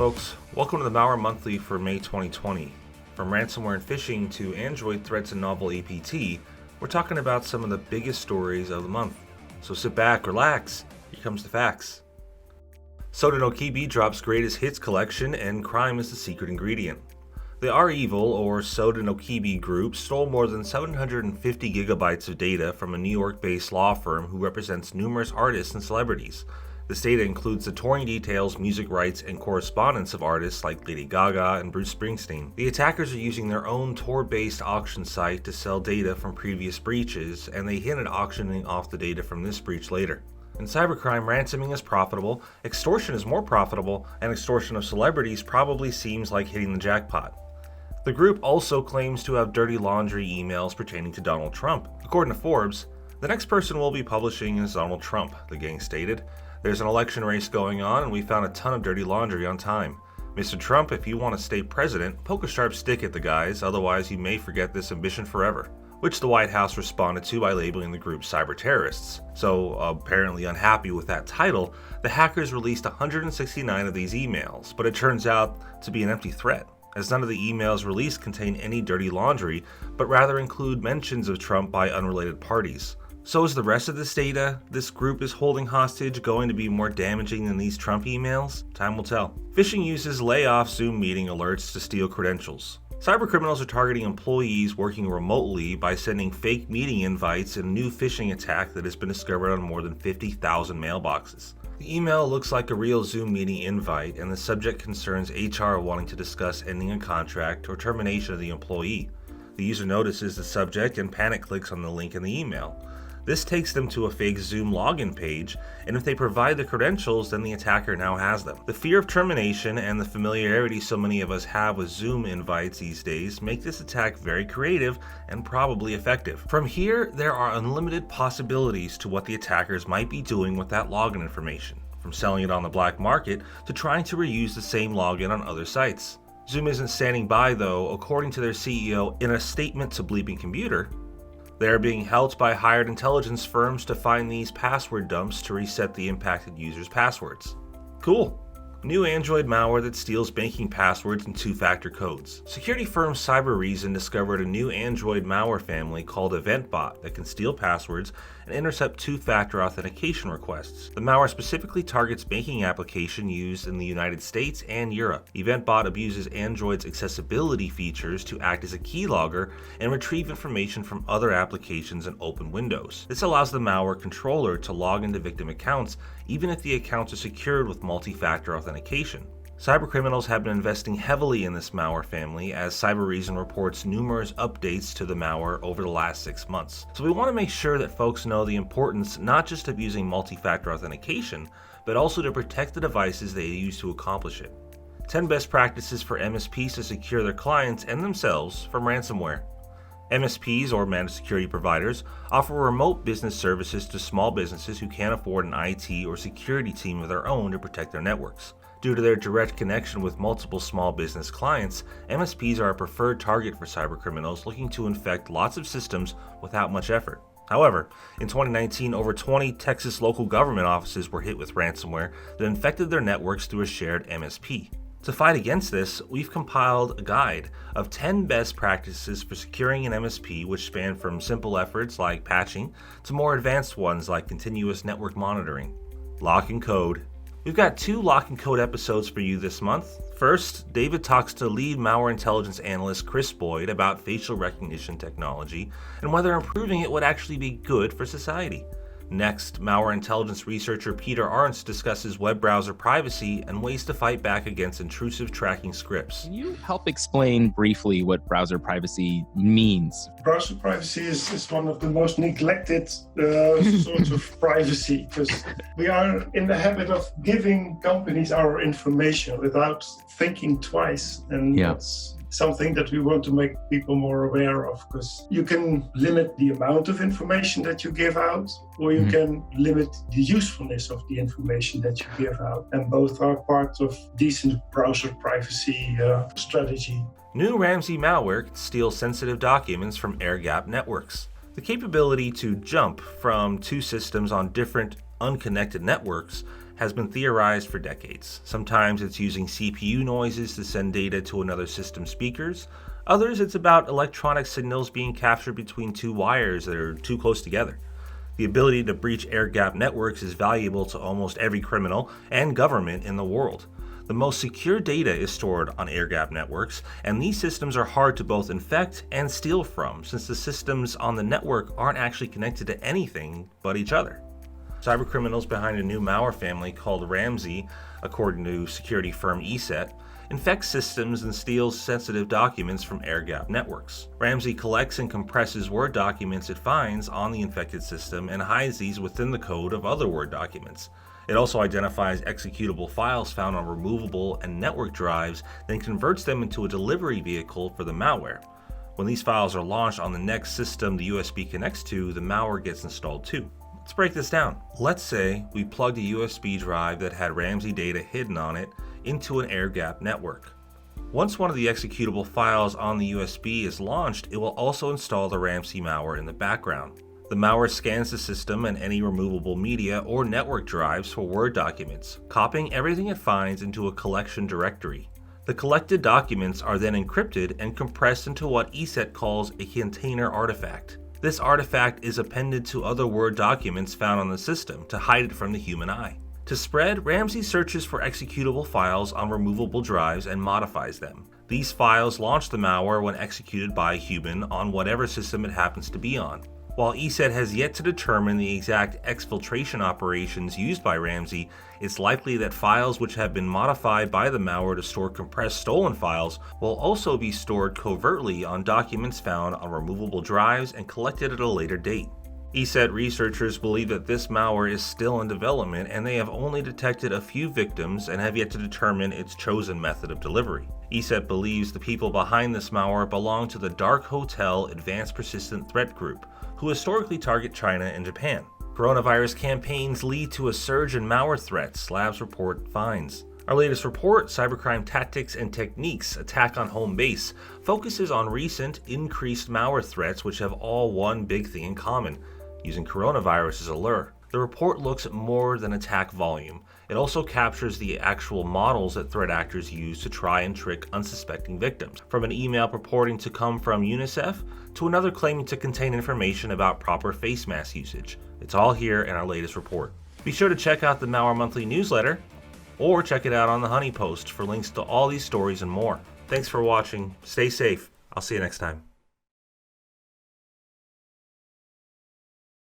folks? Welcome to the Malware Monthly for May 2020. From ransomware and phishing to Android threats and novel APT, we're talking about some of the biggest stories of the month. So sit back, relax, here comes the facts. Soda no Kibi drops greatest hits collection and crime is the secret ingredient. The R-Evil or Soda no Kibi group stole more than 750 gigabytes of data from a New York-based law firm who represents numerous artists and celebrities. This data includes the touring details, music rights, and correspondence of artists like Lady Gaga and Bruce Springsteen. The attackers are using their own Tor-based auction site to sell data from previous breaches, and they hint at auctioning off the data from this breach later. In cybercrime, ransoming is profitable, extortion is more profitable, and extortion of celebrities probably seems like hitting the jackpot. The group also claims to have dirty laundry emails pertaining to Donald Trump. According to Forbes, the next person we'll be publishing is Donald Trump, the gang stated. There's an election race going on and we found a ton of dirty laundry on time. Mr. Trump, if you want to stay president, poke a sharp stick at the guys, otherwise you may forget this ambition forever. Which the White House responded to by labeling the group cyber terrorists. So, apparently unhappy with that title, the hackers released 169 of these emails, but it turns out to be an empty threat, as none of the emails released contain any dirty laundry, but rather include mentions of Trump by unrelated parties. So is the rest of this data this group is holding hostage going to be more damaging than these Trump emails? Time will tell. Phishing uses layoff Zoom meeting alerts to steal credentials. Cybercriminals are targeting employees working remotely by sending fake meeting invites in a new phishing attack that has been discovered on more than 50,000 mailboxes. The email looks like a real Zoom meeting invite, and the subject concerns HR wanting to discuss ending a contract or termination of the employee. The user notices the subject and panic clicks on the link in the email. This takes them to a fake Zoom login page, and if they provide the credentials, then the attacker now has them. The fear of termination and the familiarity so many of us have with Zoom invites these days make this attack very creative and probably effective. From here, there are unlimited possibilities to what the attackers might be doing with that login information, from selling it on the black market to trying to reuse the same login on other sites. Zoom isn't standing by though. According to their CEO in a statement to Bleeping Computer, they are being helped by hired intelligence firms to find these password dumps to reset the impacted users' passwords. Cool. New Android malware that steals banking passwords and two-factor codes. Security firm Cybereason discovered a new Android malware family called EventBot that can steal passwords and intercept two-factor authentication requests. The malware specifically targets banking applications used in the United States and Europe. EventBot abuses Android's accessibility features to act as a keylogger and retrieve information from other applications and open windows. This allows the malware controller to log into victim accounts even if the accounts are secured with multi-factor authentication. Cybercriminals have been investing heavily in this malware family as Cybereason reports numerous updates to the malware over the last 6 months. So we want to make sure that folks know the importance not just of using multi-factor authentication, but also to protect the devices they use to accomplish it. 10 best practices for MSPs to secure their clients and themselves from ransomware. MSPs, or managed security providers, offer remote business services to small businesses who can't afford an IT or security team of their own to protect their networks. Due to their direct connection with multiple small business clients, MSPs are a preferred target for cybercriminals looking to infect lots of systems without much effort. However, in 2019, over 20 Texas local government offices were hit with ransomware that infected their networks through a shared MSP. To fight against this, we've compiled a guide of 10 best practices for securing an MSP, which span from simple efforts like patching to more advanced ones like continuous network monitoring. Lock and Code. We've got 2 Lock and Code episodes for you this month. First, David talks to lead malware intelligence analyst Chris Boyd about facial recognition technology and whether improving it would actually be good for society. Next, malware intelligence researcher Peter Arntz discusses web browser privacy and ways to fight back against intrusive tracking scripts. Can you help explain briefly what browser privacy means? Browser privacy is one of the most neglected sorts of privacy because we are in the habit of giving companies our information without thinking twice, and that's something that we want to make people more aware of, because you can limit the amount of information that you give out, or you can limit the usefulness of the information that you give out. And both are part of decent browser privacy strategy. New Ramsey malware can steal sensitive documents from air-gapped networks. The capability to jump from 2 systems on different unconnected networks has been theorized for decades. Sometimes it's using CPU noises to send data to another system's speakers. Others, it's about electronic signals being captured between two wires that are too close together. The ability to breach air-gapped networks is valuable to almost every criminal and government in the world. The most secure data is stored on air-gapped networks, and these systems are hard to both infect and steal from, since the systems on the network aren't actually connected to anything but each other. Cybercriminals behind a new malware family called Ramsey, according to security firm ESET, infects systems and steals sensitive documents from air-gapped networks. Ramsey collects and compresses Word documents it finds on the infected system and hides these within the code of other Word documents. It also identifies executable files found on removable and network drives, then converts them into a delivery vehicle for the malware. When these files are launched on the next system the USB connects to, the malware gets installed too. Let's break this down. Let's say we plugged a USB drive that had Ramsey data hidden on it into an air-gapped network. Once one of the executable files on the USB is launched, it will also install the Ramsey malware in the background. The malware scans the system and any removable media or network drives for Word documents, copying everything it finds into a collection directory. The collected documents are then encrypted and compressed into what ESET calls a container artifact. This artifact is appended to other Word documents found on the system to hide it from the human eye. To spread, Ramsey searches for executable files on removable drives and modifies them. These files launch the malware when executed by a human on whatever system it happens to be on. While ESET has yet to determine the exact exfiltration operations used by Ramsey, it's likely that files which have been modified by the malware to store compressed stolen files will also be stored covertly on documents found on removable drives and collected at a later date. ESET researchers believe that this malware is still in development, and they have only detected a few victims and have yet to determine its chosen method of delivery. ESET believes the people behind this malware belong to the Dark Hotel Advanced Persistent Threat Group, who historically target China and Japan. Coronavirus campaigns lead to a surge in malware threats, labs report finds. Our latest report, Cybercrime Tactics and Techniques, Attack on Home Base, focuses on recent increased malware threats which have all one big thing in common: using coronavirus as a lure. The report looks at more than attack volume. It also captures the actual models that threat actors use to try and trick unsuspecting victims, from an email purporting to come from UNICEF to another claiming to contain information about proper face mask usage. It's all here in our latest report. Be sure to check out the Malware Monthly newsletter, or check it out on the Honey Post for links to all these stories and more. Thanks for watching. Stay safe. I'll see you next time.